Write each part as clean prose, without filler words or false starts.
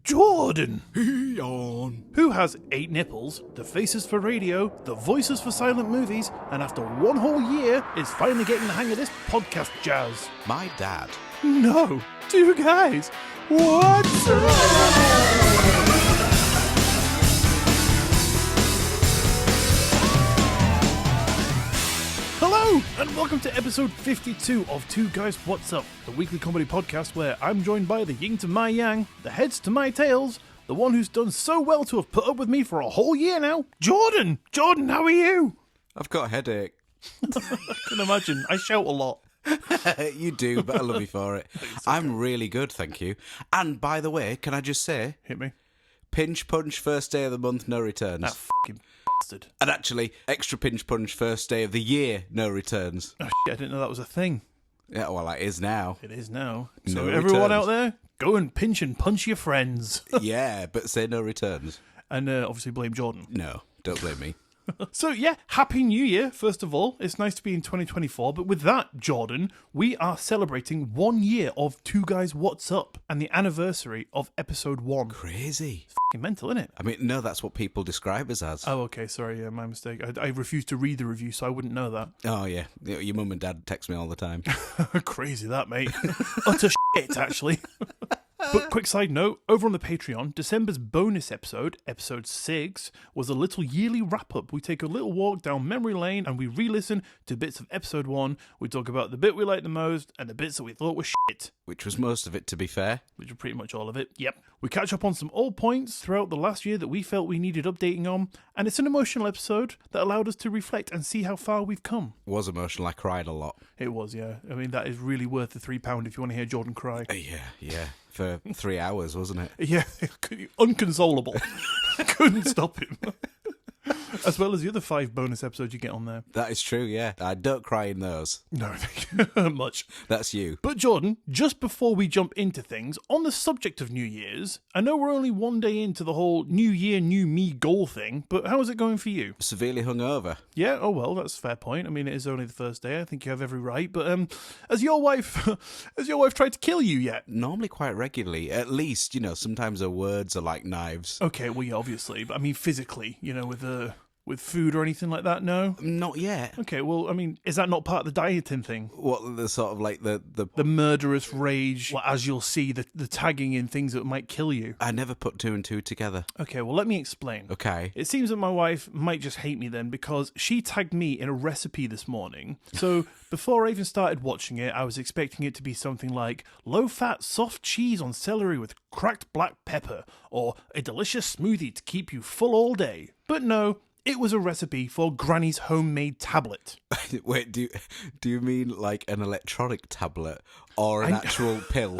Jordan! Yawn. Who has 8 nipples, the faces for radio, the voices for silent movies, and after 1 whole year is finally getting the hang of this podcast jazz? My dad. No, 2 guys. What's up? Hello, and welcome to episode 52 of Two Guys What's Up, the weekly comedy podcast where I'm joined by the yin to my yang, the heads to my tails, the one who's done so well to have put up with me for a whole year now, Jordan! Jordan, how are you? I've got a headache. I can imagine. I shout a lot. You do, but I love you for it. I'm really good, thank you. And by the way, can I just say, Hit me. pinch punch first day of the month, no returns. That fucking bastard. And actually, extra pinch punch first day of the year, no returns. Oh, shit, I didn't know that was a thing. Yeah, well, it is now. It is now. So No everyone returns. out there, go and pinch and punch your friends. Yeah, but say no returns. And obviously blame Jordan. No, don't blame me. So yeah, Happy New Year, first of all. It's nice to be in 2024. But with that, Jordan, we are celebrating 1 year of Two Guys What's Up and the anniversary of episode 1. Crazy. Fucking mental, innit? I mean, no, that's what people describe us as. Oh, okay, sorry, yeah, my mistake. I refused to read the review, so I wouldn't know that. Oh, yeah. Your mum and dad text me all the time. Crazy that, mate. Utter shit, actually. But quick side note, over on the Patreon, December's bonus episode, episode 6, was a little yearly wrap-up. We take a little walk down memory lane and we re-listen to bits of episode 1. We talk about the bit we liked the most and the bits that we thought were shit. Which was most of it, to be fair. Which are pretty much all of it. Yep. We catch up on some old points throughout the last year that we felt we needed updating on, and it's an emotional episode that allowed us to reflect and see how far we've come. Was emotional. I cried a lot. It was, yeah. I mean, that is really worth the £3 if you want to hear Jordan cry. Yeah. For 3 hours, wasn't it? Yeah, unconsolable. Couldn't stop him. As well as the other 5 bonus episodes you get on there. That is true, yeah. I don't cry in those. No, much. That's you. But Jordan, just before we jump into things, on the subject of New Year's, I know we're only 1 day into the whole New Year, New Me goal thing, but how is it going for you? Severely hungover. Yeah, oh well, that's a fair point. I mean, it is only the first day. I think you have every right. But has your wife tried to kill you yet? Normally quite regularly. At least, sometimes her words are like knives. Okay, well, yeah, obviously. But I mean, physically, with food or anything like that, no? Not yet. Okay, well, I mean, is that not part of the dieting thing? What, the sort of like the murderous rage, well, as you'll see, the tagging in things that might kill you. I never put 2 and 2 together. Okay, well, let me explain. Okay. It seems that my wife might just hate me then because she tagged me in a recipe this morning. So before I even started watching it, I was expecting it to be something like low-fat soft cheese on celery with cracked black pepper or a delicious smoothie to keep you full all day. But no, it was a recipe for Granny's homemade tablet. Wait, do you mean like an electronic tablet or an actual pill?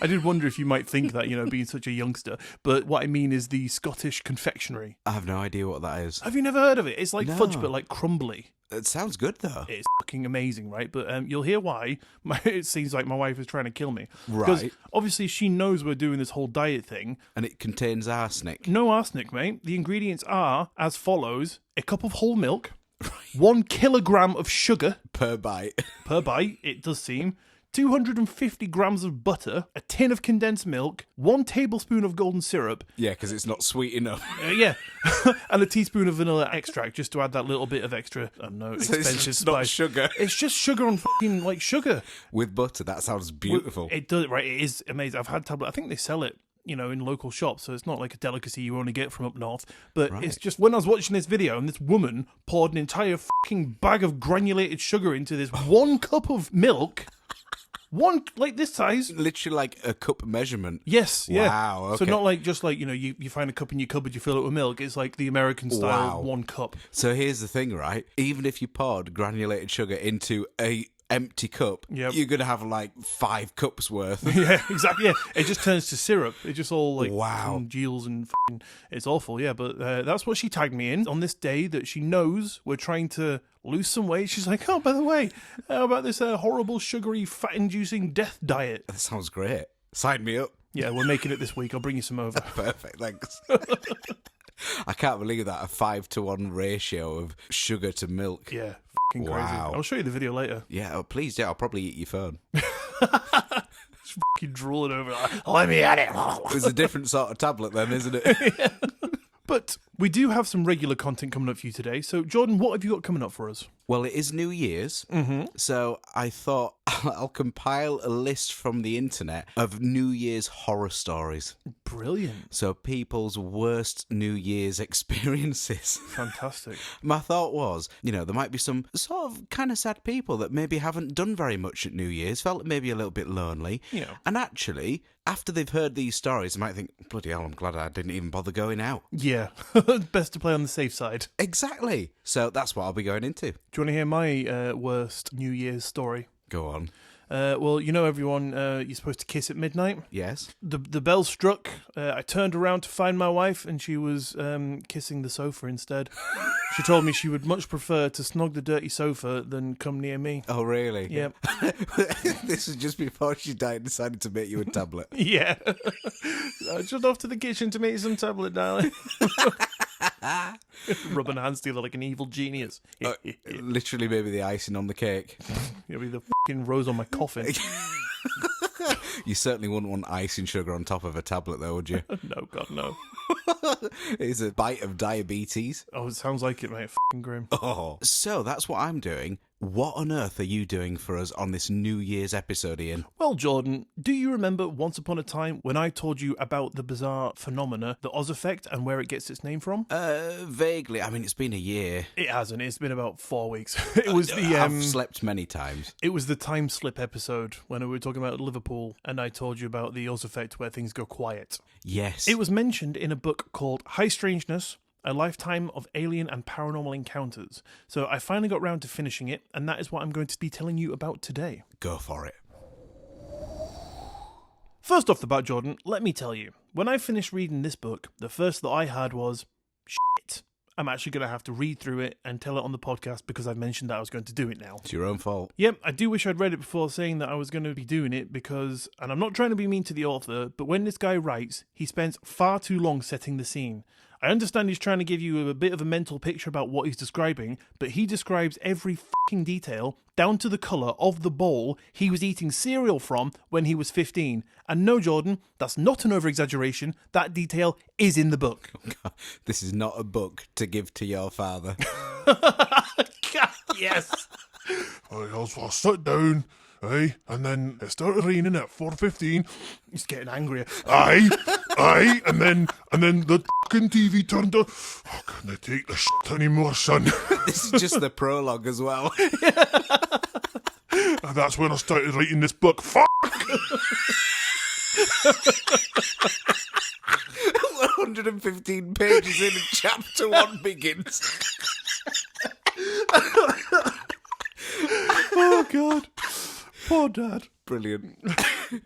I did wonder if you might think that, being such a youngster. But what I mean is the Scottish confectionery. I have no idea what that is. Have you never heard of it? It's like No. fudge, but like crumbly. It sounds good, though. It's fucking amazing, right? But you'll hear why. It seems like my wife is trying to kill me. Right. Because obviously she knows we're doing this whole diet thing. And it contains arsenic. No arsenic, mate. The ingredients are as follows. A cup of whole milk. 1 kilogram of sugar. Per bite. Per bite, it does seem. 250 grams of butter, a tin of condensed milk, 1 tablespoon of golden syrup. Yeah, because it's not sweet enough. Yeah, and a teaspoon of vanilla extract just to add that little bit of extra, I don't know, expensive it's just spice. not sugar. It's just sugar on fucking, like, sugar. With butter, that sounds beautiful. It does, right? It is amazing. I've had tablet. I think they sell it, in local shops, so it's not like a delicacy you only get from up north. But Right. It's just when I was watching this video and this woman poured an entire fucking bag of granulated sugar into this 1 cup of milk. One, like this size. Literally like a cup measurement. Yes, yeah. Wow, okay. So not like just like, you find a cup in your cupboard, you fill it with milk. It's like the American style, Wow. 1 cup. So here's the thing, right? Even if you poured granulated sugar into a empty cup, Yep. you're going to have like 5 cups worth. Yeah, exactly. Yeah, it just turns to syrup. It just all like Wow. congeals and it's awful. Yeah, but that's what she tagged me in on this day that she knows we're trying to lose some weight. She's like, oh, by the way, how about this horrible sugary fat-inducing death diet? That sounds great. Sign me up. Yeah, we're making it this week. I'll bring you some over. Perfect, thanks. I can't believe that, a 5-to-1 ratio of sugar to milk. Yeah, fucking crazy. Wow. I'll show you the video later. Yeah, oh, please, yeah, I'll probably eat your phone. Fucking drooling over it. Let me at it. It's a different sort of tablet then, isn't it? But we do have some regular content coming up for you today. So, Jordan, what have you got coming up for us? Well, it is New Year's, so I thought I'll compile a list from the internet of New Year's horror stories. Brilliant. So people's worst New Year's experiences. Fantastic. My thought was, there might be some sort of kind of sad people that maybe haven't done very much at New Year's, felt maybe a little bit lonely. Yeah. And actually, after they've heard these stories, they might think, bloody hell, I'm glad I didn't even bother going out. Yeah. Best to play on the safe side. Exactly. So that's what I'll be going into. Do you want to hear my worst New Year's story? Go on. Well, everyone, you're supposed to kiss at midnight. Yes. The bell struck. I turned around to find my wife, and she was kissing the sofa instead. She told me she would much prefer to snog the dirty sofa than come near me. Oh, really? Yep. This was just before she died and decided to make you a tablet. Yeah. I just off to the kitchen to make some tablet, darling. Rubbing hands together like an evil genius. Literally maybe the icing on the cake. You'll be the fucking rose on my coffin. You certainly wouldn't want icing sugar on top of a tablet, though, would you? No, God, no. It's a bite of diabetes. Oh, it sounds like it, mate. Fucking grim. Oh. So that's what I'm doing. What on earth are you doing for us on this New Year's episode, Ian? Well, Jordan, do you remember once upon a time when I told you about the bizarre phenomena, the Oz effect, and where it gets its name from? Vaguely. I mean, it's been a year. It hasn't. It's been about 4 weeks. It was I've slept many times. It was the time slip episode when we were talking about Liverpool, and I told you about the Oz effect where things go quiet. Yes. It was mentioned in a book called High Strangeness, A Lifetime of Alien and Paranormal Encounters. So I finally got round to finishing it, and that is what I'm going to be telling you about today. Go for it. First off the bat, Jordan, let me tell you, when I finished reading this book, the first thought I had was, shit, I'm actually going to have to read through it and tell it on the podcast because I've mentioned that I was going to do it now. It's your own fault. Yep, I do wish I'd read it before saying that I was going to be doing it because, and I'm not trying to be mean to the author, but when this guy writes, he spends far too long setting the scene. I understand he's trying to give you a bit of a mental picture about what he's describing, but he describes every fucking detail, down to the colour of the bowl he was eating cereal from when he was 15. And no, Jordan, that's not an over-exaggeration. That detail is in the book. This is not a book to give to your father. Yes. I sat down, and then it started raining at 4:15. He's getting angrier. Aye, and then the fucking TV turned on. I couldn't take the shit anymore, son. This is just the prologue as well. And that's when I started writing this book. Fuck! 115 pages in and chapter 1 begins. Oh, God. Poor Dad. Brilliant.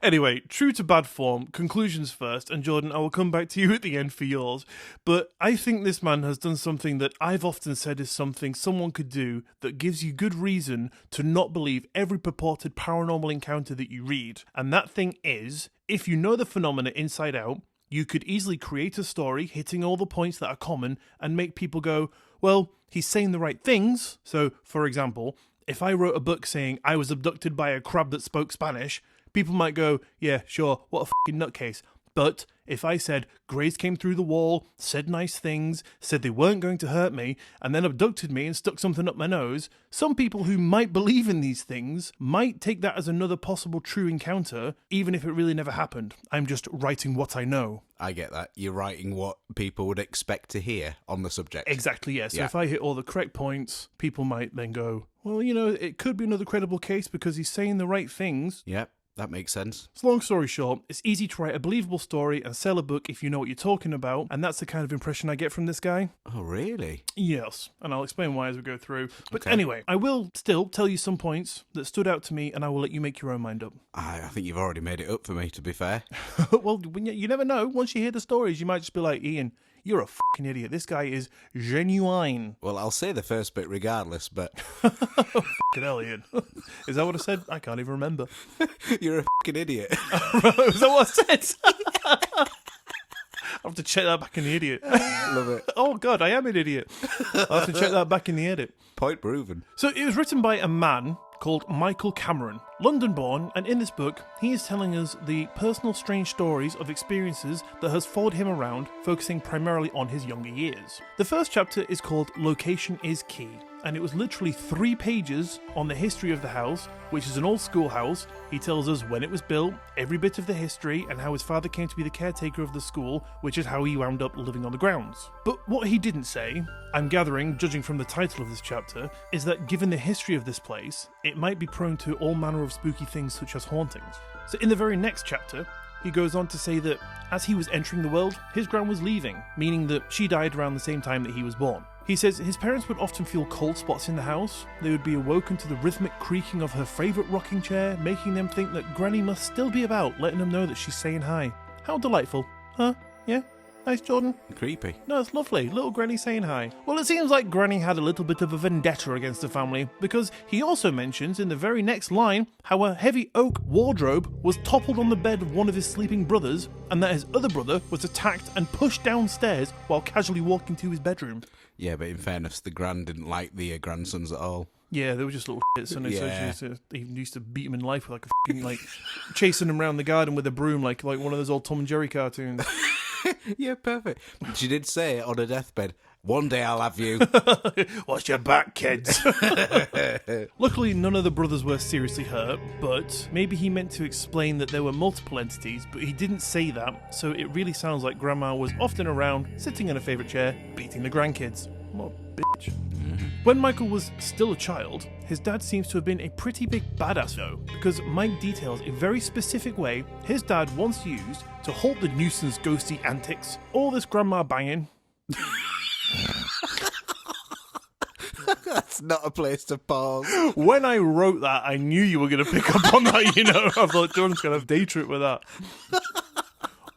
Anyway, true to bad form, conclusions first, and Jordan, I will come back to you at the end for yours. But I think this man has done something that I've often said is something someone could do that gives you good reason to not believe every purported paranormal encounter that you read. And that thing is, if you know the phenomena inside out, you could easily create a story hitting all the points that are common and make people go, well, he's saying the right things. So, for example, if I wrote a book saying I was abducted by a crab that spoke Spanish, people might go, yeah, sure, what a fucking nutcase. But if I said Grays came through the wall, said nice things, said they weren't going to hurt me, and then abducted me and stuck something up my nose, some people who might believe in these things might take that as another possible true encounter, even if it really never happened. I'm just writing what I know. I get that. You're writing what people would expect to hear on the subject. Exactly, yes. Yeah. So if I hit all the correct points, people might then go, well, it could be another credible case because he's saying the right things. Yep. That makes sense. So long story short, it's easy to write a believable story and sell a book if you know what you're talking about, and that's the kind of impression I get from this guy. Oh, really? Yes, and I'll explain why as we go through. But Okay. Anyway, I will still tell you some points that stood out to me, and I will let you make your own mind up. I think you've already made it up for me, to be fair. Well, you never know. Once you hear the stories, you might just be like, Ian, you're a fucking idiot. This guy is genuine. Well, I'll say the first bit regardless, but Fucking hell, Ian. Is that what I said? I can't even remember. you're a fucking idiot. Is that what I said? I'll have to check that back in the idiot. Love it. Oh, God, I am an idiot. I'll have to check that back in the edit. Point proven. So it was written by a man called Michael Cameron, London-born, and in this book, he is telling us the personal strange stories of experiences that has followed him around, focusing primarily on his younger years. The first chapter is called Location is Key, and it was literally 3 pages on the history of the house, which is an old schoolhouse. He tells us when it was built, every bit of the history, and how his father came to be the caretaker of the school, which is how he wound up living on the grounds. But what he didn't say, I'm gathering, judging from the title of this chapter, is that given the history of this place, it might be prone to all manner of spooky things such as hauntings. So in the very next chapter, he goes on to say that as he was entering the world, his gran was leaving, meaning that she died around the same time that he was born. He says his parents would often feel cold spots in the house. They would be awoken to the rhythmic creaking of her favourite rocking chair, making them think that Granny must still be about, letting them know that she's saying hi. How delightful. Huh? Yeah? Nice, Jordan? Creepy. No, it's lovely. Little Granny saying hi. Well, it seems like Granny had a little bit of a vendetta against the family, because he also mentions in the very next line how a heavy oak wardrobe was toppled on the bed of one of his sleeping brothers, and that his other brother was attacked and pushed downstairs while casually walking to his bedroom. Yeah, but in fairness, the gran didn't like the grandsons at all. Yeah, they were just little shits, and Yeah. he used to beat him in life with like a fucking, like, chasing him around the garden with a broom, like one of those old Tom and Jerry cartoons. Yeah, perfect. She did say on her deathbed, "One day I'll have you." Watch your back, kids. Luckily, none of the brothers were seriously hurt, but maybe he meant to explain that there were multiple entities, but he didn't say that, so it really sounds like Grandma was often around, sitting in a favourite chair, beating the grandkids. What a bitch. When Michael was still a child, his dad seems to have been a pretty big badass though, because Mike details a very specific way his dad once used to halt the nuisance ghosty antics, all this grandma banging. That's not a place to pause. When I wrote that, I knew you were going to pick up on that, you know. I thought Jordan's going to have day trip with that.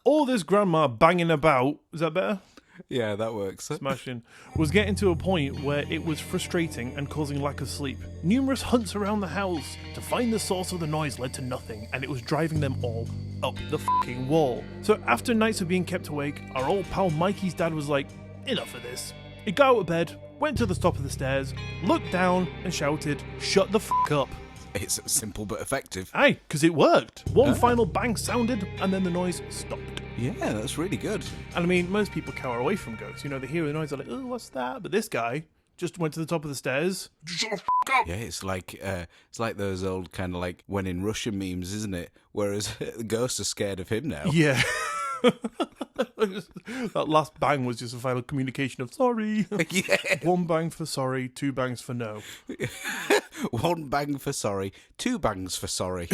All this grandma banging about, is that better? Yeah, that works. Smashing, was getting to a point where it was frustrating and causing lack of sleep. Numerous hunts around the house to find the source of the noise led to nothing, and it was driving them all up the fucking wall. So after nights of being kept awake, our old pal Mikey's dad was like, enough of this. He got out of bed, went to the top of the stairs, looked down and shouted, shut the fuck up. It's simple but effective. Aye, because it worked. One final bang sounded, and then the noise stopped. Yeah, that's really good. And I mean, most people cower away from ghosts. You know, they hear the noise, they're like, oh, what's that? But this guy just went to the top of the stairs. Shut the fuck up! Yeah, it's like those old kind of like when in Russia memes, isn't it? Whereas the ghosts are scared of him now. Yeah. That last bang was just a final communication of sorry. Yeah. 1 bang for sorry, 2 bangs for no. 1 bang for sorry, 2 bangs for sorry.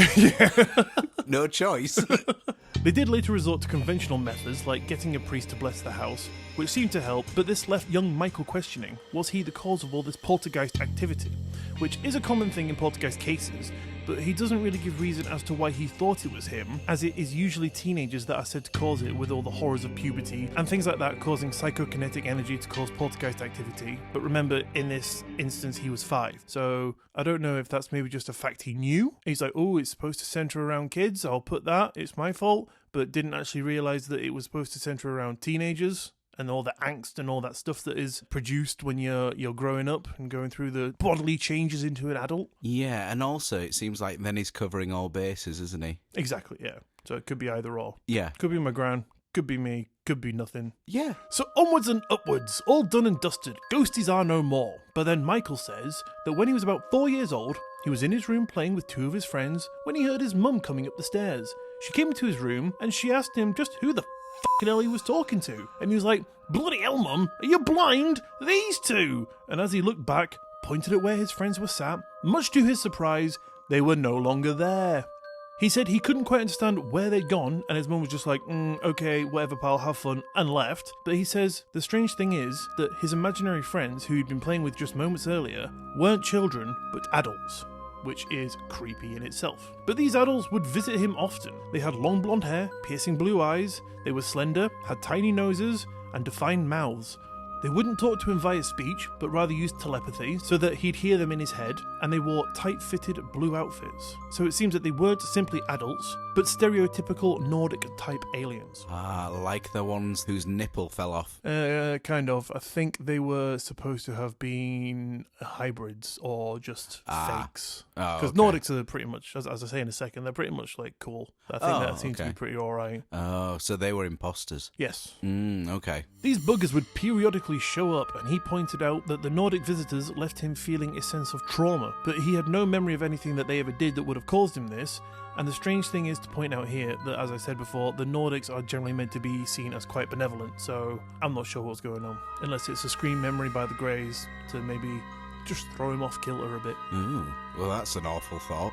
No choice. They did later resort to conventional methods like getting a priest to bless the house, which seemed to help, but this left young Michael questioning, was he the cause of all this poltergeist activity? Which is a common thing in poltergeist cases, but he doesn't really give reason as to why he thought it was him, as it is usually teenagers that are said to cause it with all the horrors of puberty and things like that causing psychokinetic energy to cause poltergeist activity. But remember, in this instance, he was 5, so I don't know if that's maybe just a fact he knew. He's like, oh, it's supposed to centre around kids, I'll put that, it's my fault, but didn't actually realise that it was supposed to centre around teenagers and all the angst and all that stuff that is produced when you're growing up and going through the bodily changes into an adult. Yeah, and also it seems like then he's covering all bases, isn't he? Exactly, yeah. So it could be either or. Yeah. Could be my gran, could be me, could be nothing. Yeah. So onwards and upwards, all done and dusted, ghosties are no more. But then Michael says that when he was about 4 years old, he was in his room playing with 2 of his friends when he heard his mum coming up the stairs. She came into his room and she asked him just who the fucking hell he was talking to. And he was like, bloody hell, Mum, are you blind? These 2. And as he looked back, pointed at where his friends were sat, much to his surprise, they were no longer there. He said he couldn't quite understand where they'd gone, and his mum was just like, okay, whatever pal, have fun, and left. But he says the strange thing is that his imaginary friends who he'd been playing with just moments earlier weren't children, but adults, which is creepy in itself. But these adults would visit him often. They had long blonde hair, piercing blue eyes, they were slender, had tiny noses, and defined mouths. They wouldn't talk to him via speech, but rather used telepathy so that he'd hear them in his head, and they wore tight-fitted blue outfits. So it seems that they weren't simply adults, but stereotypical Nordic-type aliens. Like the ones whose nipple fell off. Kind of. I think they were supposed to have been hybrids or just fakes. Because Nordics are pretty much, as I say in a second, they're pretty much like cool. I think that seems to be pretty alright. Oh, so they were imposters. Yes. Okay. These buggers would periodically show up, and he pointed out that the Nordic visitors left him feeling a sense of trauma, but he had no memory of anything that they ever did that would have caused him this. And the strange thing is to point out here that, as I said before, the Nordics are generally meant to be seen as quite benevolent, so I'm not sure what's going on. Unless it's a screen memory by the Greys to maybe just throw him off kilter a bit. Well, that's an awful thought.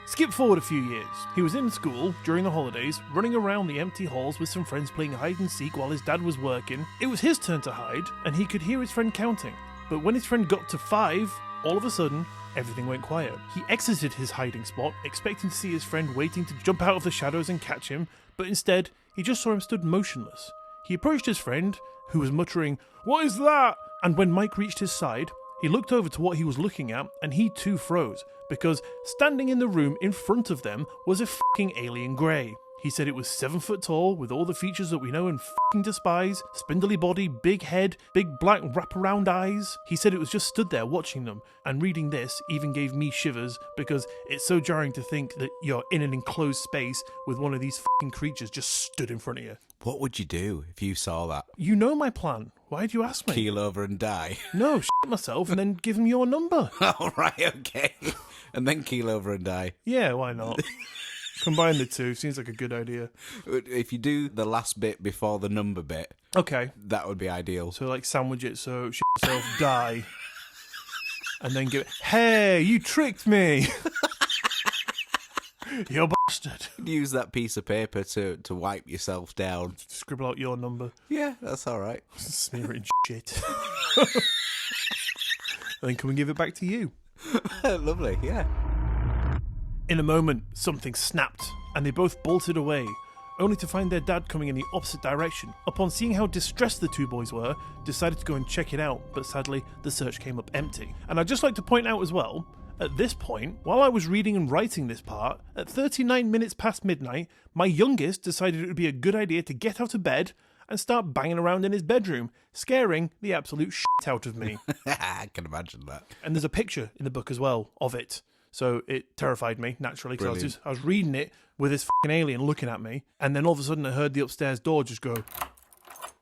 Skip forward a few years. He was in school during the holidays, running around the empty halls with some friends playing hide and seek while his dad was working. It was his turn to hide, and he could hear his friend counting. But when his friend got to 5, all of a sudden, everything went quiet. He exited his hiding spot, expecting to see his friend waiting to jump out of the shadows and catch him, but instead, he just saw him stood motionless. He approached his friend, who was muttering, "What is that?" And when Mike reached his side, he looked over to what he was looking at, and he too froze, because standing in the room in front of them was a fucking alien grey. He said it was 7 foot tall, with all the features that we know and fucking despise: spindly body, big head, big black wraparound eyes. He said it was just stood there watching them, and reading this even gave me shivers, because it's so jarring to think that you're in an enclosed space with one of these fucking creatures just stood in front of you. What would you do if you saw that? You know my plan. Why'd you ask me? Keel over and die? No, shit myself and then give him your number. All right, okay. And then keel over and die. Yeah, why not? Combine the two. Seems like a good idea. If you do the last bit before the number bit, okay, that would be ideal. So like sandwich it so shit yourself, die, and then give it, "Hey, you tricked me." You bastard. Use that piece of paper to wipe yourself down. Scribble out your number. Yeah, that's all right. Smearing shit. And then come and give it back to you. Lovely, yeah. In a moment, something snapped, and they both bolted away, only to find their dad coming in the opposite direction. Upon seeing how distressed the two boys were, decided to go and check it out, but sadly, the search came up empty. And I'd just like to point out as well, at this point, while I was reading and writing this part, at 39 minutes past midnight, my youngest decided it would be a good idea to get out of bed and start banging around in his bedroom, scaring the absolute shit out of me. I can imagine that. And there's a picture in the book as well of it. So it terrified me, naturally, because I was reading it with this fucking alien looking at me, and then all of a sudden I heard the upstairs door just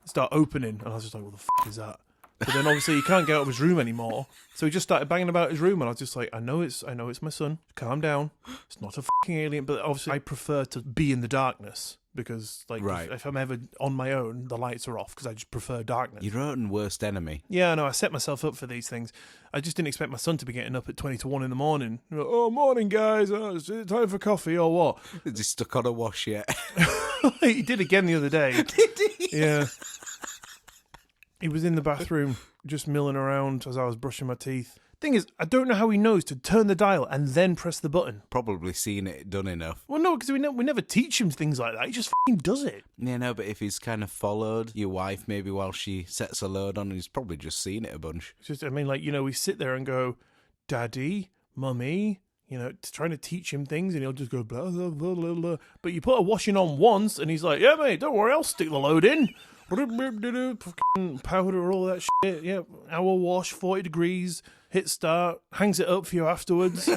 start opening, and I was just like, what the fuck is that? But then obviously he can't get out of his room anymore, so he just started banging about his room, and I was just like, I know it's my son, calm down, it's not a fucking alien, but obviously I prefer to be in the darkness, because like if I'm ever on my own, the lights are off, because I just prefer darkness. Your own worst enemy. Yeah, no, I set myself up for these things. I just didn't expect my son to be getting up at 20 to 1 in the morning. Like, oh, morning, guys. Is it time for coffee or what? Is he stuck on a wash yet? He did again the other day. Did he? Yeah. He was in the bathroom just milling around as I was brushing my teeth. Thing is, I don't know how he knows to turn the dial and then press the button. Probably seen it done enough. Well, no, because we never teach him things like that. He just fucking does it. Yeah, no, but if he's kind of followed your wife maybe while she sets a load on, he's probably just seen it a bunch. It's just, I mean, like, we sit there and go, Daddy, Mummy, trying to teach him things, and he'll just go blah, blah, blah, blah, blah. But you put a washing on once, and he's like, yeah, mate, don't worry, I'll stick the load in. Fucking powder, all that shit. Yeah, hour wash, 40 degrees, hit start, hangs it up for you afterwards.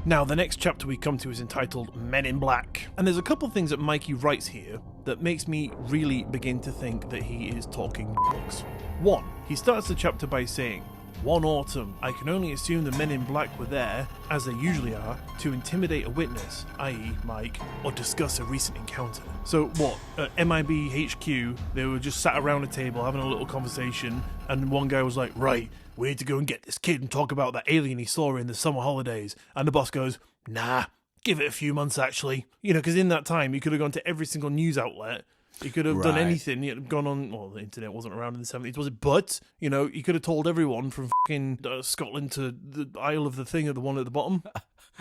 Now, the next chapter we come to is entitled Men in Black. And there's a couple of things that Mikey writes here that makes me really begin to think that he is talking books. One, he starts the chapter by saying, one autumn, I can only assume the men in black were there, as they usually are, to intimidate a witness, i.e. Mike, or discuss a recent encounter. So what, at MIB HQ, they were just sat around a table having a little conversation, and one guy was like, right, we need to go and get this kid and talk about that alien he saw in the summer holidays. And the boss goes, nah, give it a few months actually. Because in that time, you could have gone to every single news outlet. You could have done anything. You had gone on. Well, the internet wasn't around in the 70s, was it? But you could have told everyone from fucking Scotland to the Isle of the Thing, at the one at the bottom.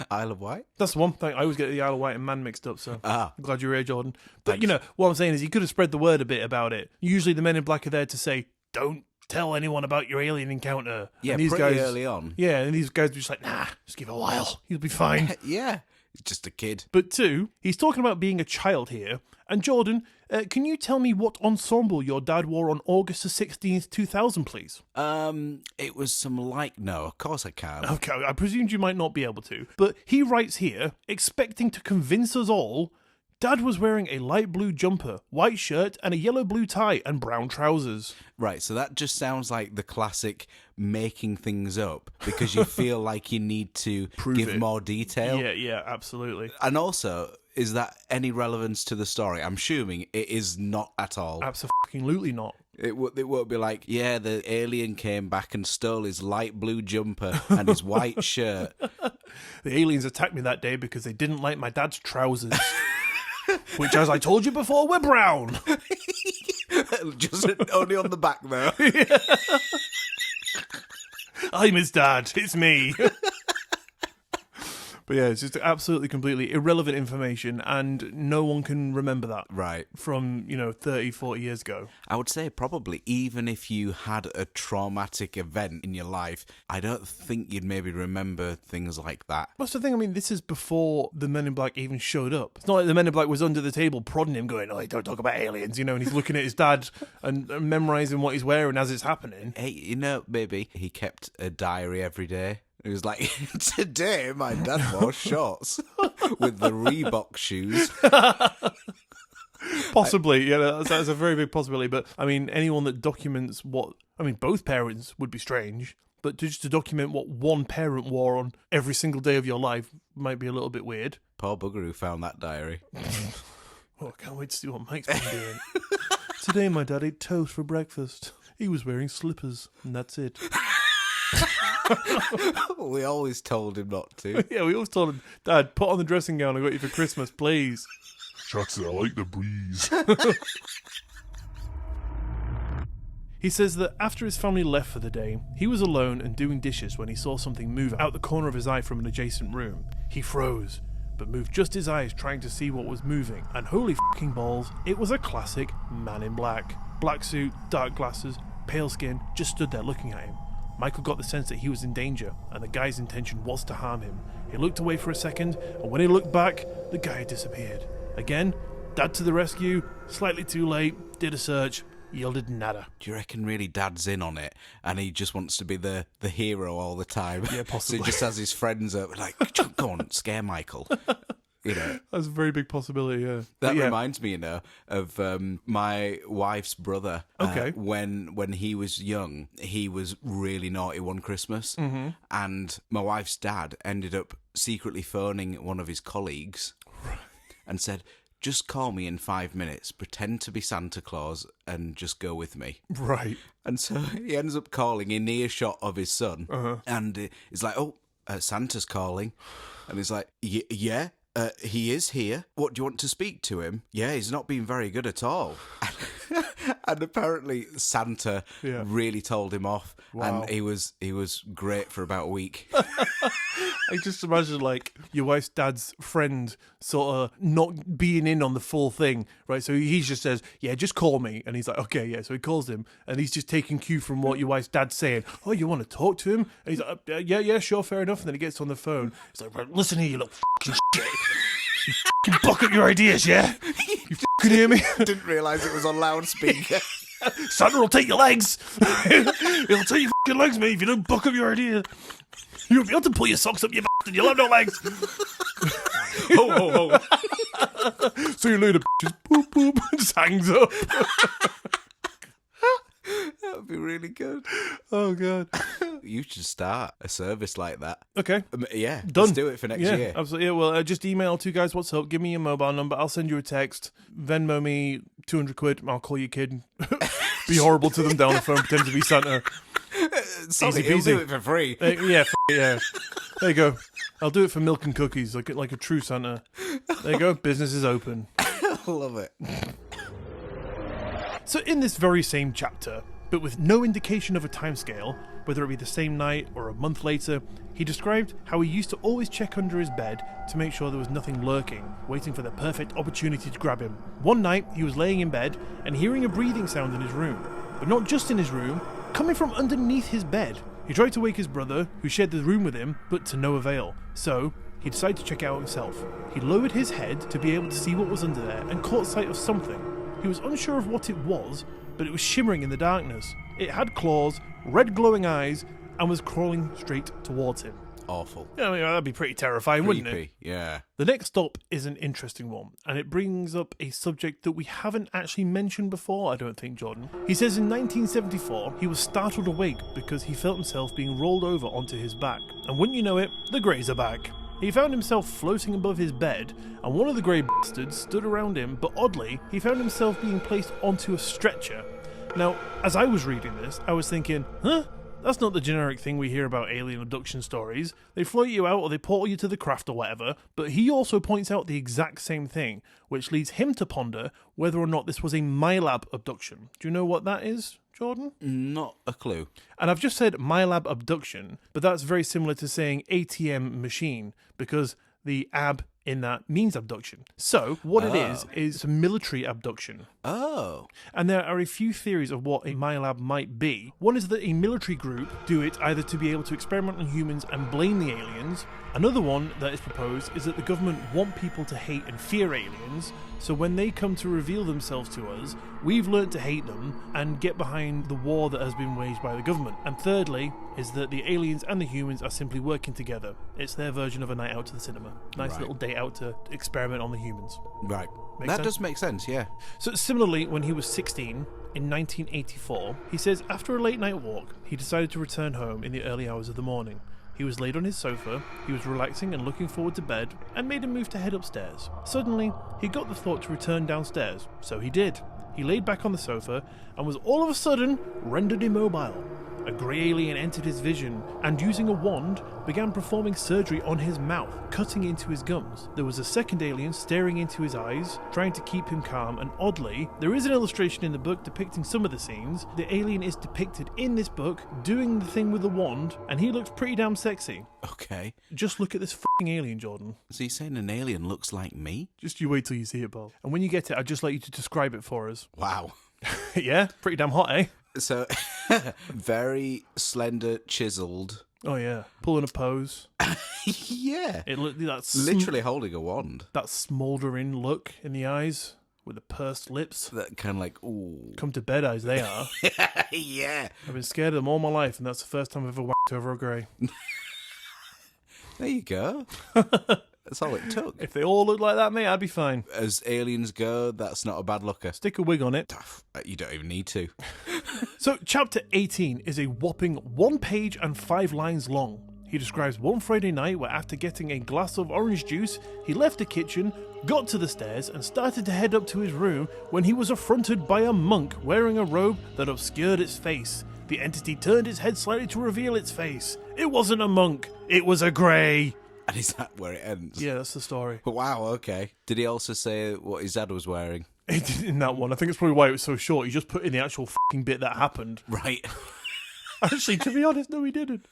Isle of Wight? That's the one thing. I always get the Isle of Wight and Man mixed up, so Ah. I'm glad you're here, Jordan. But, Thanks. you know, what I'm saying is he could have spread the word a bit about it. Usually the Men in Black are there to say, don't tell anyone about your alien encounter. Yeah, and these pretty guys, early on. Yeah, and these guys were just like, nah, just give it a while. He'll be fine. Yeah, he's just a kid. But two, he's talking about being a child here. And Jordan, can you tell me what ensemble your dad wore on August the 16th, 2000, please? It was some no, of course I can. Okay, I presumed you might not be able to. But he writes here, expecting to convince us all, Dad was wearing a light blue jumper, white shirt, and a yellow blue tie and brown trousers. Right, so that just sounds like the classic making things up because you feel like you need to give it. more detail. Yeah, absolutely. And also, is that any relevance to the story? I'm assuming it is not at all. Absolutely not. It won't be like, yeah, the alien came back and stole his light blue jumper and his white shirt. The aliens attacked me that day because they didn't like my dad's trousers. Which, as I told you before, were brown. Just only on the back, though. I'm his dad. It's me. But yeah, it's just absolutely, completely irrelevant information, and no one can remember that. Right. From, 30, 40 years ago. I would say probably even if you had a traumatic event in your life, I don't think you'd maybe remember things like that. What's the thing? I mean, this is before the Men in Black even showed up. It's not like the Men in Black was under the table prodding him, going, "Oh, don't talk about aliens," and he's looking at his dad and memorising what he's wearing as it's happening. Hey, maybe he kept a diary every day. It was like, today my dad wore shorts with the Reebok shoes. Possibly, yeah, that's a very big possibility. But, I mean, anyone that documents both parents would be strange. But just to document what one parent wore on every single day of your life might be a little bit weird. Poor bugger who found that diary. Oh, I can't wait to see what Mike's been doing. Today my dad ate toast for breakfast. He was wearing slippers, and that's it. We always told him not to. Yeah, we always told him, Dad, put on the dressing gown I got you for Christmas, please. Shucks, I like the breeze. He says that after his family left for the day, he was alone and doing dishes when he saw something move out the corner of his eye from an adjacent room. He froze, but moved just his eyes trying to see what was moving, and holy fucking balls, it was a classic Man in Black. Black suit, dark glasses, pale skin, just stood there looking at him. Michael got the sense that he was in danger, and the guy's intention was to harm him. He looked away for a second, and when he looked back, the guy had disappeared. Again, Dad to the rescue, slightly too late, did a search, yielded nada. Do you reckon really Dad's in on it and he just wants to be the hero all the time? Yeah, possibly. So he just has his friends up like, go on, scare Michael. That's a very big possibility, yeah. That yeah. reminds me, of my wife's brother. Okay. When he was young, he was really naughty one Christmas. Mm-hmm. And my wife's dad ended up secretly phoning one of his colleagues and said, just call me in 5 minutes, pretend to be Santa Claus, and just go with me. Right. And so he ends up calling in earshot of his son. Uh-huh. And he's like, Santa's calling. And he's like, yeah. He is here. What, do you want to speak to him? Yeah, he's not been very good at all. And apparently Santa really told him off. Wow. And he was great for about a week. I just imagine, like, your wife's dad's friend sort of not being in on the full thing, right? So he just says, yeah, just call me. And he's like, okay, yeah. So he calls him, and he's just taking cue from what your wife's dad's saying. Oh, you want to talk to him? And he's like, yeah, sure, fair enough. And then he gets on the phone. He's like, right, listen here, you little fucking shit. You fucking buck up your ideas, yeah? You fucking hear me? Didn't realise it was on loudspeaker. Santa will take your legs. He'll take your fucking legs, mate, if you don't buck up your ideas. You won't be able to pull your socks up, you bastard. You'll have no legs. Ho, ho, ho. See you later, bitches. Boop, boop. Just hangs up. That would be really good. Oh, God. You should start a service like that. Okay. Yeah, Done. Let's do it for next year. Absolutely. Yeah, well, just email 2 guys what's up. Give me your mobile number. I'll send you a text. Venmo me 200 quid. I'll call your kid. Be horrible to them down the phone. Pretend to be Santa. Sorry, he'll do it for free. Yeah. There you go. I'll do it for milk and cookies, like a true Santa. There you go. Business is open. I love it. So in this very same chapter, but with no indication of a timescale, whether it be the same night or a month later, he described how he used to always check under his bed to make sure there was nothing lurking, waiting for the perfect opportunity to grab him. One night, he was laying in bed and hearing a breathing sound in his room, but not just in his room, coming from underneath his bed. He tried to wake his brother, who shared the room with him, but to no avail. So, he decided to check it out himself. He lowered his head to be able to see what was under there and caught sight of something. He was unsure of what it was, but it was shimmering in the darkness. It had claws, red glowing eyes, and was crawling straight towards him. Awful. Yeah, I mean, that'd be pretty terrifying, wouldn't it? Creepy, yeah. The next stop is an interesting one, and it brings up a subject that we haven't actually mentioned before, I don't think, Jordan. He says in 1974, he was startled awake because he felt himself being rolled over onto his back. And wouldn't you know it, the Greys are back. He found himself floating above his bed, and one of the Grey bastards stood around him, but oddly, he found himself being placed onto a stretcher. Now, as I was reading this, I was thinking, huh? That's not the generic thing we hear about alien abduction stories. They float you out or they portal you to the craft or whatever, but he also points out the exact same thing, which leads him to ponder whether or not this was a MyLab abduction. Do you know what that is, Jordan? Not a clue. And I've just said MyLab abduction, but that's very similar to saying ATM machine, because the ab in that means abduction. So, what it is a military abduction. Oh. And there are a few theories of what a MyLab might be. One is that a military group do it either to be able to experiment on humans and blame the aliens. Another one that is proposed is that the government want people to hate and fear aliens, so when they come to reveal themselves to us, we've learnt to hate them and get behind the war that has been waged by the government. And thirdly is that the aliens and the humans are simply working together. It's their version of a night out to the cinema. Nice little day out to experiment on the humans. Right. Make That sense? does make sense, yeah. So similarly, when he was 16, in 1984, he says after a late night walk, he decided to return home in the early hours of the morning. He was laid on his sofa, he was relaxing and looking forward to bed, and made a move to head upstairs. Suddenly, he got the thought to return downstairs, so he did. He laid back on the sofa, and was all of a sudden rendered immobile. A grey alien entered his vision, and using a wand, began performing surgery on his mouth, cutting into his gums. There was a second alien staring into his eyes, trying to keep him calm, and oddly, there is an illustration in the book depicting some of the scenes. The alien is depicted in this book, doing the thing with the wand, and he looks pretty damn sexy. Okay. Just look at this f***ing alien, Jordan. Is he saying an alien looks like me? Just you wait till you see it, Bob. And when you get it, I'd just like you to describe it for us. Wow. Yeah? Pretty damn hot, eh? So, very slender, chiseled. Oh, yeah. Pulling a pose. Yeah. That's Literally holding a wand. that smouldering look in the eyes with the pursed lips. That kind of like, ooh. Come to bed eyes, they are. Yeah. I've been scared of them all my life, and that's the first time I've ever whacked over a grey. There you go. That's all it took. If they all looked like that, mate, I'd be fine. As aliens go, that's not a bad looker. Stick a wig on it. You don't even need to. So, chapter 18 is a whopping 1 page and 5 lines long. He describes one Friday night where after getting a glass of orange juice, he left the kitchen, got to the stairs, and started to head up to his room when he was affronted by a monk wearing a robe that obscured its face. The entity turned its head slightly to reveal its face. It wasn't a monk, it was a grey. And is that where it ends? Yeah, that's the story. Wow, okay. Did he also say what his dad was wearing? He did in that one. I think it's probably why it was so short. He just put in the actual f***ing bit that happened. Right. Actually, to be honest, no, he didn't.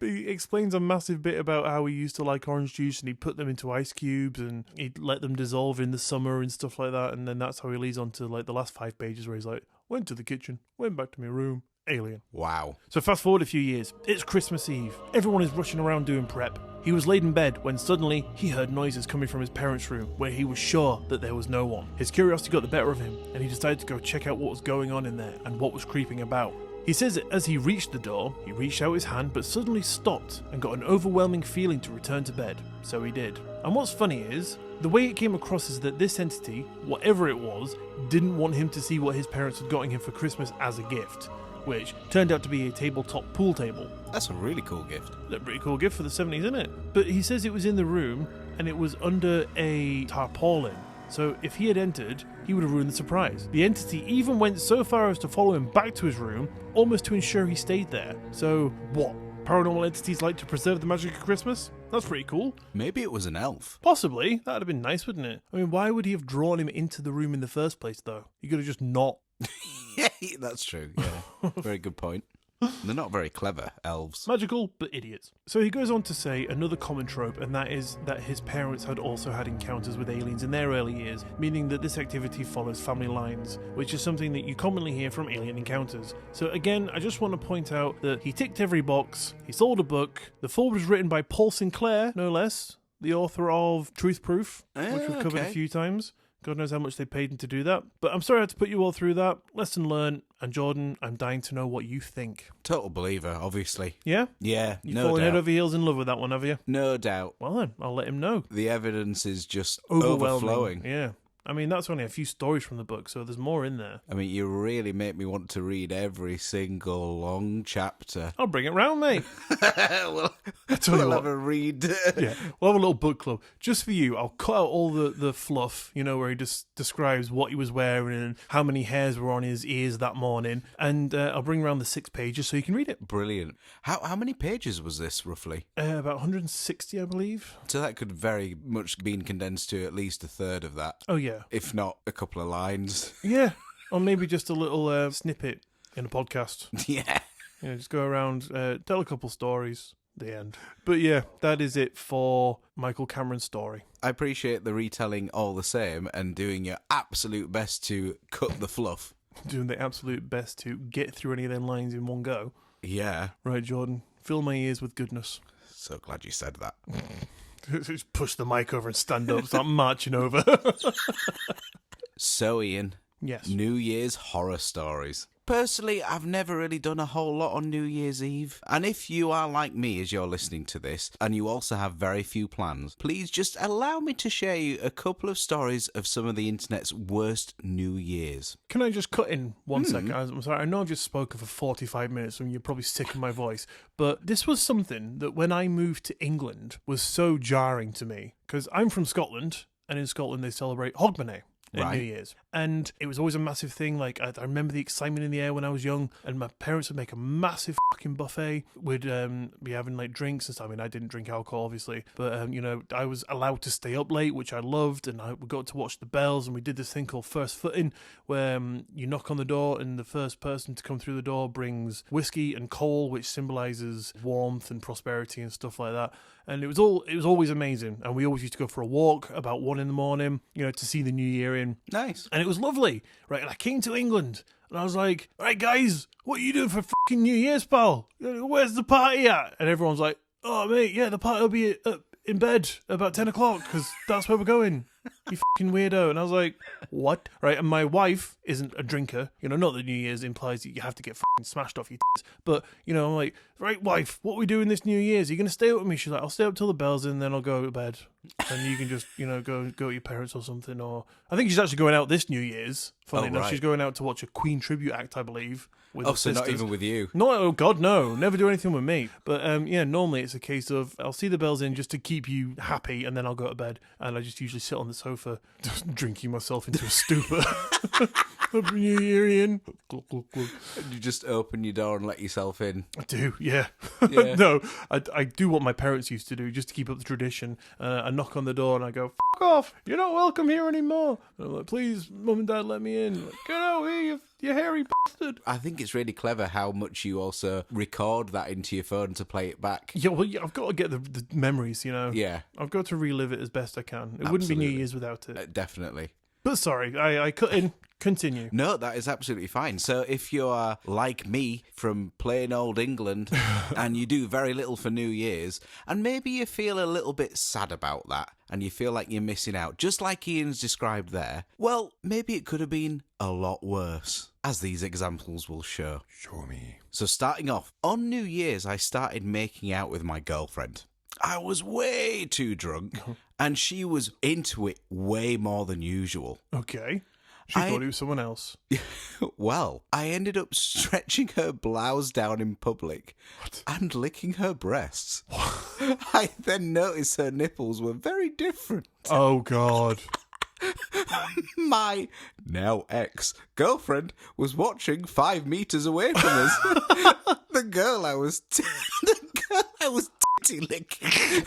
He explains a massive bit about how he used to like orange juice and he'd put them into ice cubes and he'd let them dissolve in the summer and stuff like that. And then that's how he leads on to like the last 5 pages where he's like, went to the kitchen, went back to my room, alien. Wow. So fast forward a few years. It's Christmas Eve. Everyone is rushing around doing prep. He was laid in bed when suddenly he heard noises coming from his parents' room where he was sure that there was no one. His curiosity got the better of him and he decided to go check out what was going on in there and what was creeping about. He says that as he reached the door, he reached out his hand but suddenly stopped and got an overwhelming feeling to return to bed. So he did. And what's funny is, the way it came across is that this entity, whatever it was, didn't want him to see what his parents had gotten him for Christmas as a gift, which turned out to be a tabletop pool table. That's a really cool gift. A pretty cool gift for the 70s, isn't it? But he says it was in the room and it was under a tarpaulin. So if he had entered, he would have ruined the surprise. The entity even went so far as to follow him back to his room, almost to ensure he stayed there. So what? Paranormal entities like to preserve the magic of Christmas? That's pretty cool. Maybe it was an elf. Possibly. That'd have been nice, wouldn't it? I mean, why would he have drawn him into the room in the first place, though? He could have just not. Yeah, that's true. Yeah. Very good point. They're not very clever, elves. Magical, but idiots. So he goes on to say another common trope, and that is that his parents had also had encounters with aliens in their early years, meaning that this activity follows family lines, which is something that you commonly hear from alien encounters. So again, I just want to point out that he ticked every box, he sold a book, the foreword was written by Paul Sinclair, no less, the author of Truth Proof, which we've covered a few times. God knows how much they paid him to do that. But I'm sorry I had to put you all through that. Lesson learned. And Jordan, I'm dying to know what you think. Total believer, obviously. Yeah? Yeah, You've no fallen head doubt. over heels in love with that one, have you? No doubt. Well then, I'll let him know. The evidence is just Overwhelming. overflowing. Yeah. I mean, that's only a few stories from the book, so there's more in there. I mean, you really make me want to read every single long chapter. I'll bring it round, mate. We'll tell you what. have a read. Yeah, we'll have a little book club. Just for you, I'll cut out all the fluff, where he just describes what he was wearing and how many hairs were on his ears that morning, and I'll bring around the 6 pages so you can read it. Brilliant. How many pages was this, roughly? About 160, I believe. So that could very much been condensed to at least a third of that. Oh, yeah. If not a couple of lines. Yeah, or maybe just a little snippet in a podcast. Yeah. Just go around, tell a couple stories, the end. But yeah, that is it for Michael Cameron's story. I appreciate the retelling all the same and doing your absolute best to cut the fluff. Doing the absolute best to get through any of them lines in one go. Yeah. Right, Jordan, fill my ears with goodness. So glad you said that. Just push the mic over and stand up, start marching over. So, Ian. Yes. New Year's horror stories. Personally, I've never really done a whole lot on New Year's Eve. And if you are like me as you're listening to this, and you also have very few plans, please just allow me to share you a couple of stories of some of the internet's worst New Year's. Can I just cut in 1 second? I'm sorry, I know I've just spoken for 45 minutes and you're probably sick of my voice, but this was something that when I moved to England was so jarring to me. Because I'm from Scotland, and in Scotland they celebrate Hogmanay. New Year's. And it was always a massive thing. Like, I remember the excitement in the air when I was young, and my parents would make a massive fucking buffet. We'd be having, like, drinks and stuff. I mean, I didn't drink alcohol, obviously, but, I was allowed to stay up late, which I loved, and we got to watch the bells, and we did this thing called First Footing, where you knock on the door, and the first person to come through the door brings whiskey and coal, which symbolises warmth and prosperity and stuff like that. And it was always amazing. And we always used to go for a walk about 1 a.m, to see the new year in. Nice. And it was lovely, right? And I came to England and I was like, all right, guys, what are you doing for fucking New Year's, pal? Where's the party at? And everyone's like, oh, mate, yeah, the party will be in bed about 10 o'clock because that's where we're going. You fucking weirdo. And I was like, what? Right, and my wife isn't a drinker. Not that New Year's implies that you have to get fucking smashed off your tits. But, I'm like, right, wife, what are we doing this New Year's? Are you going to stay up with me? She's like, I'll stay up till the bells and then I'll go to bed. And you can just, go with your parents or something. Or I think she's actually going out this New Year's. Funny enough, she's going out to watch a Queen tribute act, I believe. With so not even with you? No, oh God, no. Never do anything with me. But normally it's a case of I'll see the bells in just to keep you happy and then I'll go to bed. And I just usually sit on the sofa just drinking myself into a stupor. Happy New Year, Ian. And you just open your door and let yourself in. I do, yeah. Yeah. No, I do what my parents used to do just to keep up the tradition. I knock on the door and I go, fuck off, you're not welcome here anymore. And I'm like, please, Mum and Dad, let me in. Like, get out here, you hairy bastard. I think it's really clever how much you also record that into your phone to play it back. Yeah, well, I've got to get the memories, Yeah. I've got to relive it as best I can. It wouldn't be New Year's without it. Definitely. But sorry, I cut in. Continue. No, that is absolutely fine. So if you are like me from plain old England and you do very little for New Year's and maybe you feel a little bit sad about that and you feel like you're missing out, just like Ian's described there, well, maybe it could have been a lot worse, as these examples will show. Show me. So starting off, on New Year's, I started making out with my girlfriend. I was way too drunk and she was into it way more than usual. Okay. She thought it was someone else. Well, I ended up stretching her blouse down in public and licking her breasts. I then noticed her nipples were very different. Oh, God. My now ex-girlfriend was watching 5 meters away from us. The girl I was titty licking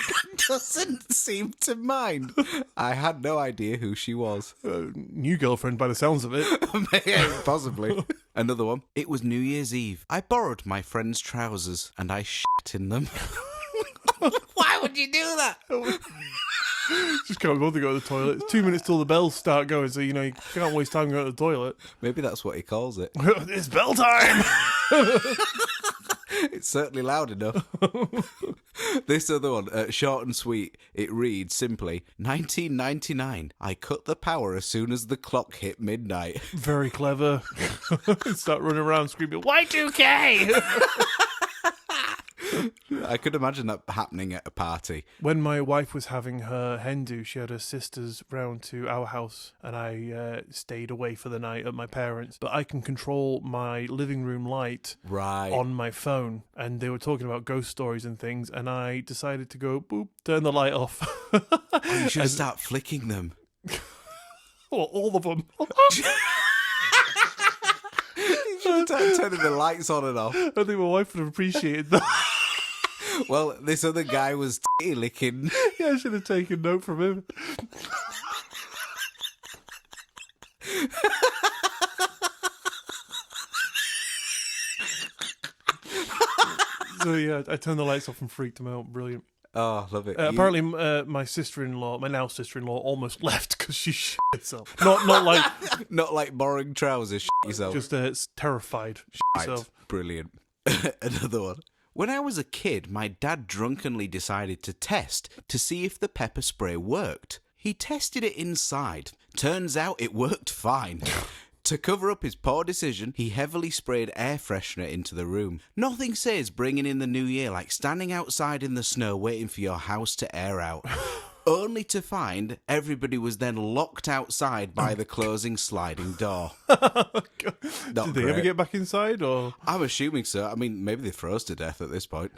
doesn't seem to mind. I had no idea who she was. New girlfriend by the sounds of it. Yeah, possibly. Another one. It was New Year's Eve. I borrowed my friend's trousers and I shit in them. Why would you do that? Just can't bother to go to the toilet. It's 2 minutes till the bells start going, so, you know, you can't waste time going to the toilet. Maybe that's what he calls it. It's bell time! It's certainly loud enough. This other one, short and sweet. It reads simply, 1999. I cut the power as soon as the clock hit midnight. Very clever. Start running around screaming, Y2K! I could imagine that happening at a party. When my wife was having her hen do, she had her sisters round to our house, and I stayed away for the night at my parents'. But I can control my living room light on my phone, and they were talking about ghost stories and things, and I decided to go, boop, turn the light off. You should start flicking them. All of them. You should start turning the lights on and off. I think my wife would have appreciated that. Well, this other guy was licking. Yeah, I should have taken note from him. So yeah, I turned the lights off and freaked him out. Brilliant. Oh, love it. Apparently, my sister-in-law, my now sister-in-law, almost left because she shit herself. Not like not like borrowing trousers. Shit yourself. Just terrified. Shit herself. Brilliant. Another one. When I was a kid, my dad drunkenly decided to test to see if the pepper spray worked. He tested it inside. Turns out it worked fine. To cover up his poor decision, he heavily sprayed air freshener into the room. Nothing says bringing in the new year like standing outside in the snow waiting for your house to air out. Only to find everybody was then locked outside by the closing sliding door. Did they ever get back inside, or? I'm assuming so. I mean, maybe they froze to death at this point.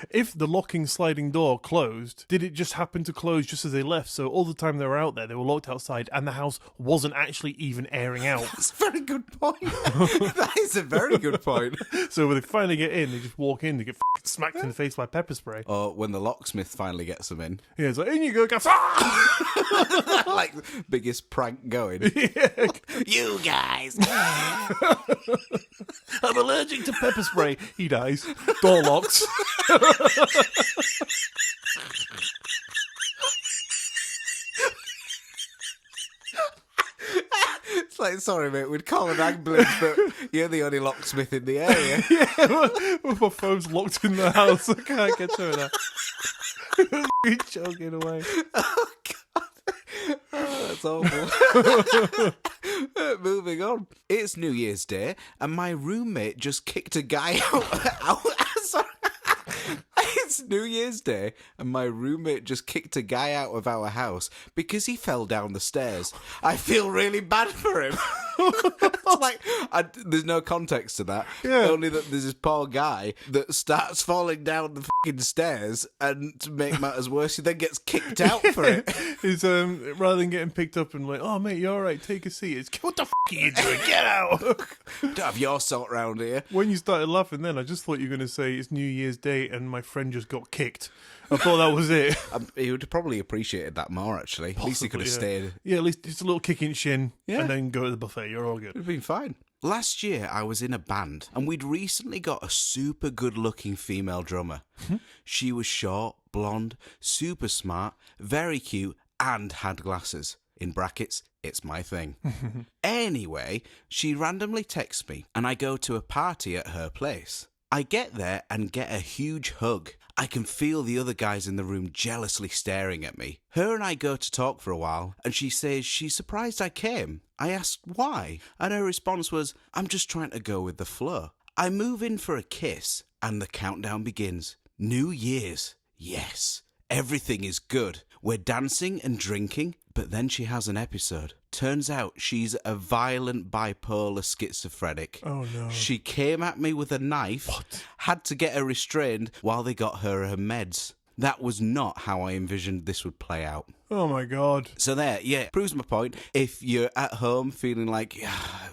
If the locking sliding door closed, did it just happen to close just as they left? So all the time they were out there, they were locked outside, and the house wasn't actually even airing out. That's a very good point. That is a very good point. So when they finally get in, they just walk in, they get smacked in the face by pepper spray. Or when the locksmith finally gets them in. Yeah, it's like, in you go, guys. Like, biggest prank going. Yeah. You guys. I'm allergic to pepper spray. He dies. Door locks. It's like, sorry mate, we'd call an ambulance, but you're the only locksmith in the area. Yeah, my phone's locked in the house. I can't get to it now. He's choking away. Oh, God. Oh, that's awful. Moving on. It's New Year's Day, and my roommate just kicked a guy out. Sorry. It's New Year's Day, and my roommate just kicked a guy out of our house because he fell down the stairs. I feel really bad for him. It's like, there's no context to that. Yeah. Only that there's this poor guy that starts falling down the fucking stairs, and to make matters worse, he then gets kicked out for it. It's rather than getting picked up and like, oh mate, you all right? Take a seat. It's what the are you doing? Get out! Don't have your sort round here. When you started laughing, then I just thought you were going to say it's New Year's Day and my friend just got kicked. I thought that was it. He would have probably appreciated that more, actually. At least he could have stayed. Yeah, at least just a little kick in shin, Yeah. and then go to the buffet. You're all good. It would have been fine. Last year, I was in a band, and we'd recently got a super good-looking female drummer. She was short, blonde, super smart, very cute, and had glasses. In brackets, it's my thing. Anyway, she randomly texts me, and I go to a party at her place. I get there and get a huge hug. I can feel the other guys in the room jealously staring at me. Her and I go to talk for a while, and she says she's surprised I came. I asked why, and her response was, I'm just trying to go with the flow. I move in for a kiss, and the countdown begins. New Year's. Yes. Everything is good. We're dancing and drinking, but then she has an episode. Turns out she's a violent bipolar schizophrenic. Oh no. She came at me with a knife, had to get her restrained while they got her meds. That was not how I envisioned this would play out. Oh my God. So there, yeah, proves my point. If you're at home feeling like,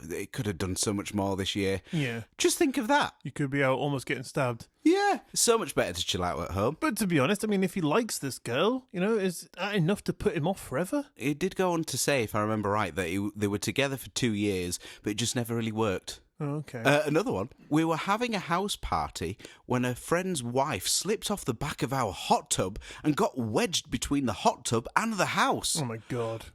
it could have done so much more this year, Yeah. just think of that. You could be out almost getting stabbed. Yeah, so much better to chill out at home. But to be honest, I mean, if he likes this girl, you know, is that enough to put him off forever? It did go on to say, if I remember right, that they were together for 2 years, but it just never really worked. Oh, okay. Another one. We were having a house party when a friend's wife slipped off the back of our hot tub and got wedged between the hot tub and the house. Oh, my God.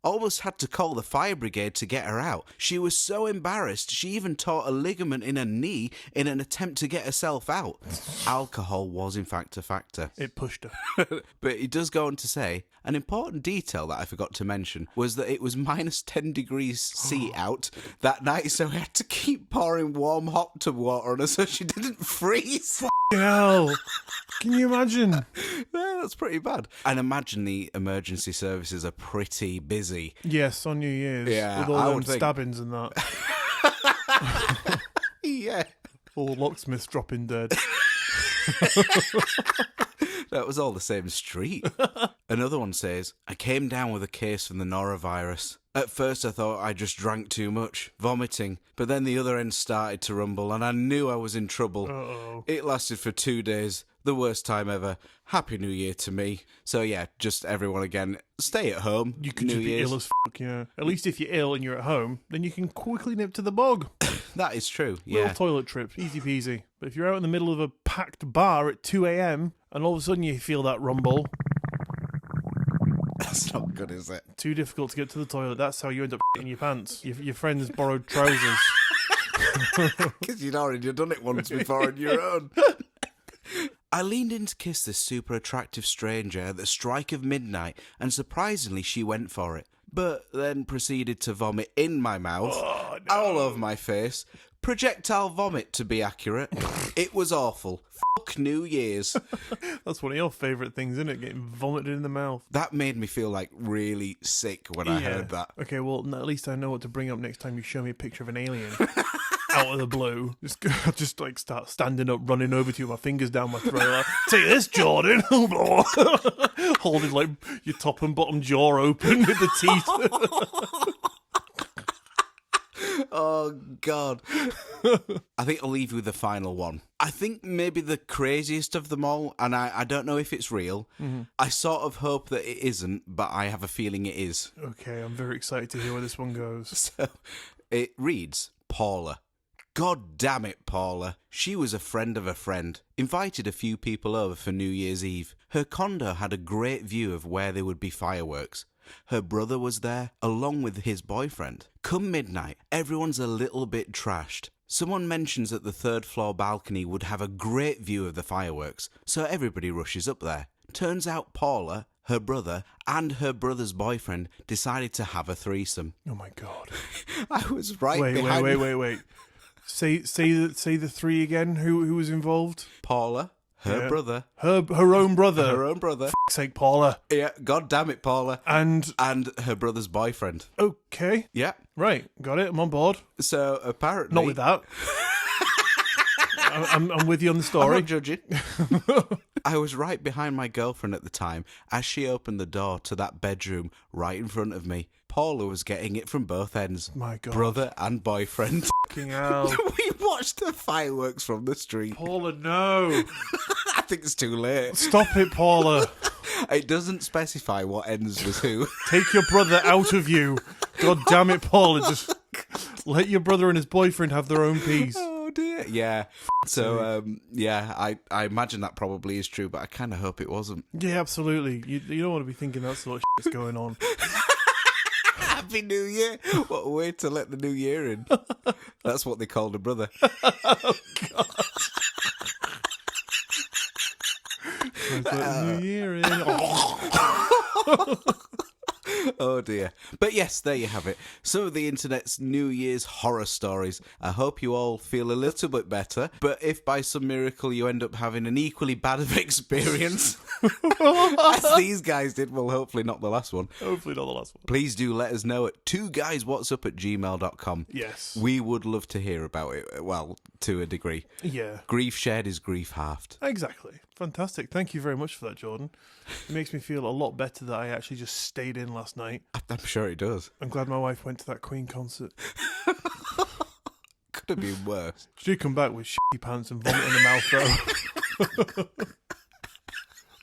Almost had to call the fire brigade to get her out. She was so embarrassed, she even tore a ligament in her knee in an attempt to get herself out. Alcohol was, in fact, a factor. It pushed her. But he does go on to say, an important detail that I forgot to mention was that it was minus 10 degrees C out that night, so we had to keep pouring warm hot tub water on her so she didn't freeze. Hell. Can you imagine? Yeah, that's pretty bad. And imagine the emergency services are pretty busy. Yes, on New Year's. Yeah, with all I them would think. stabbings and that. Yeah. All locksmiths dropping dead. That was all the same street. Another one says, I came down with a case from the norovirus. At first I thought I just drank too much, vomiting, but then the other end started to rumble and I knew I was in trouble. Uh-oh. It lasted for 2 days, the worst time ever. Happy New Year to me. So yeah, just everyone again, stay at home. You could New just be Year's. ill as fuck, yeah. At least if you're ill and you're at home, then you can quickly nip to the bog. That is true, Little yeah. toilet trip, easy peasy. But if you're out in the middle of a packed bar at 2 a.m. and all of a sudden you feel that rumble, That's not good, is it? too difficult to get to the toilet. That's how you end up in your pants. Your friend's borrowed trousers. Because you'd already done it once before on your own. I leaned in to kiss this super attractive stranger at the strike of midnight, and surprisingly she went for it. But then proceeded to vomit in my mouth, all over my face. Projectile vomit, to be accurate. It was awful. Fuck New Year's. That's one of your favourite things, isn't it? Getting vomited in the mouth. That made me feel like really sick when I heard that. Okay, well, at least I know what to bring up next time you show me a picture of an alien. Out of the blue. Just like start standing up, running over to you, my fingers down my throat. Like, take this, Jordan. Holding like your top and bottom jaw open with the teeth. Oh, God. I think I'll leave you with the final one. I think maybe the craziest of them all, and I don't know if it's real. Mm-hmm. I sort of hope that it isn't, but I have a feeling it is. Okay, I'm very excited to hear where this one goes. So, it reads, Paula. God damn it, Paula. She was a friend of a friend. Invited a few people over for New Year's Eve. Her condo had a great view of where there would be fireworks. Her brother was there, along with his boyfriend. Come midnight, everyone's a little bit trashed. Someone mentions that the third floor balcony would have a great view of the fireworks, so everybody rushes up there. Turns out Paula, her brother, and her brother's boyfriend decided to have a threesome. Oh my God. I was right behind... Wait. Say the three again. Who was involved? Paula, her brother. Her own brother. Her own brother. Fuck's sake, Paula. Yeah, God damn it, Paula. And her brother's boyfriend. Okay. Yeah. Right, got it. I'm on board. So apparently... Not with that. I'm with you on the story. I'm not judging. I was right behind my girlfriend at the time as she opened the door to that bedroom right in front of me. Paula was getting it from both ends. My God. Brother and boyfriend. Fucking hell. We watched the fireworks from the street. Paula, no. I think it's too late. Stop it, Paula. It doesn't specify what ends was who. Take your brother out of you. God damn it, Paula. Just let your brother and his boyfriend have their own peace. Oh, dear. Yeah. So, I imagine that probably is true, but I kind of hope it wasn't. Yeah, absolutely. You don't want to be thinking that sort of shit's going on. Happy New Year. What a way to let the new year in. That's what they called a brother. Oh, God. Let's let the new year in. Oh dear. But yes, there you have it. Some of the internet's New Year's horror stories. I hope you all feel a little bit better, but if by some miracle you end up having an equally bad of experience as these guys did, well, hopefully not the last one. Hopefully not the last one. Please do let us know at twoguyswhatsup@gmail.com. Yes. We would love to hear about it, well, to a degree. Yeah. Grief shared is grief halved. Exactly. Fantastic. Thank you very much for that, Jordan. It makes me feel a lot better that I actually just stayed in last night. I'm sure it does. I'm glad my wife went to that Queen concert. Could have been worse. She did come back with shitty pants and vomit in the mouth, though.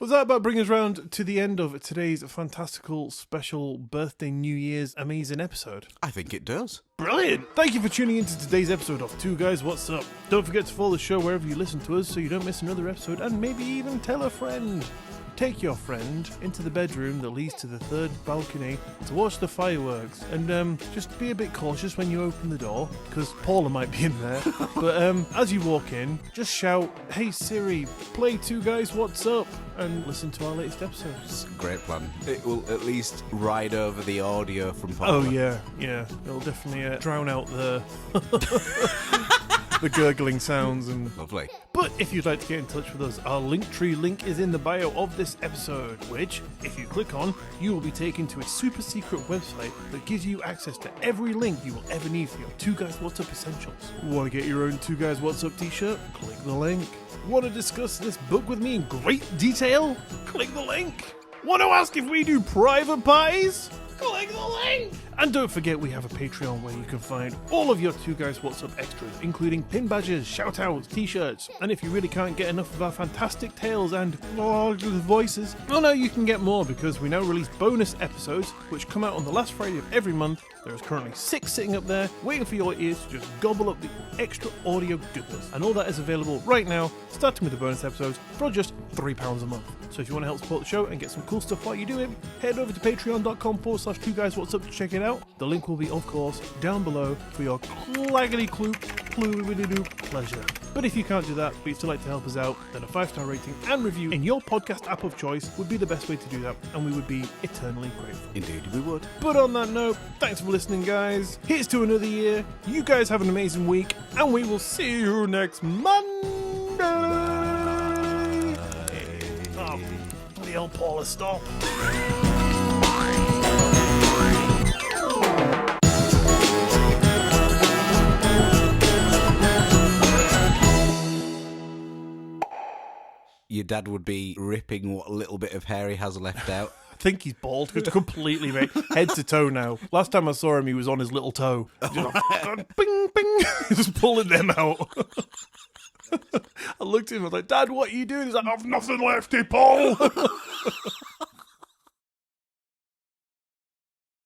Was that about bringing us round to the end of today's fantastical, special birthday, New Year's amazing episode? I think it does. Brilliant! Thank you for tuning into today's episode of Two Guys What's Up. Don't forget to follow the show wherever you listen to us so you don't miss another episode, and maybe even tell a friend. Take your friend into the bedroom that leads to the third balcony to watch the fireworks, and just be a bit cautious when you open the door, because Paula might be in there. But as you walk in, just shout, "Hey Siri, play Two Guys What's Up," and listen to our latest episode. It's a great plan. It will at least ride over the audio from Paula. Oh yeah. It'll definitely drown out the the gurgling sounds and... Lovely. But if you'd like to get in touch with us, our Linktree link is in the bio of this episode, which, if you click on, you will be taken to a super secret website that gives you access to every link you will ever need for your Two Guys What's Up essentials. Want to get your own Two Guys What's Up t-shirt? Click the link. Want to discuss this book with me in great detail? Click the link. Want to ask if we do private pies? Click the link! And don't forget we have a Patreon where you can find all of your Two Guys What's Up extras, including pin badges, shout-outs, t-shirts, and if you really can't get enough of our fantastic tales and voices, well no, you can get more because we now release bonus episodes which come out on the last Friday of every month. There is currently 6 sitting up there waiting for your ears to just gobble up the extra audio goodness, and all that is available right now, starting with the bonus episodes for just £3 a month. So if you want to help support the show and get some cool stuff while you do it, head over to patreon.com/2guyswhatsup to check it out. The link will be, of course, down below for your claggity pleasure. But if you can't do that, but you'd still like to help us out, then a 5-star rating and review in your podcast app of choice would be the best way to do that, and we would be eternally grateful. Indeed, we would. But on that note, thanks for listening, guys. Here's to another year. You guys have an amazing week, and we will see you next Monday. Oh, bloody hell, Paula, stop. Your dad would be ripping what little bit of hair he has left out. I think he's bald, just completely, mate. Head to toe now. Last time I saw him, he was on his little toe. Just bing, bing, just pulling them out. I looked at him, I was like, "Dad, what are you doing?" He's like, "I've nothing left, Paul."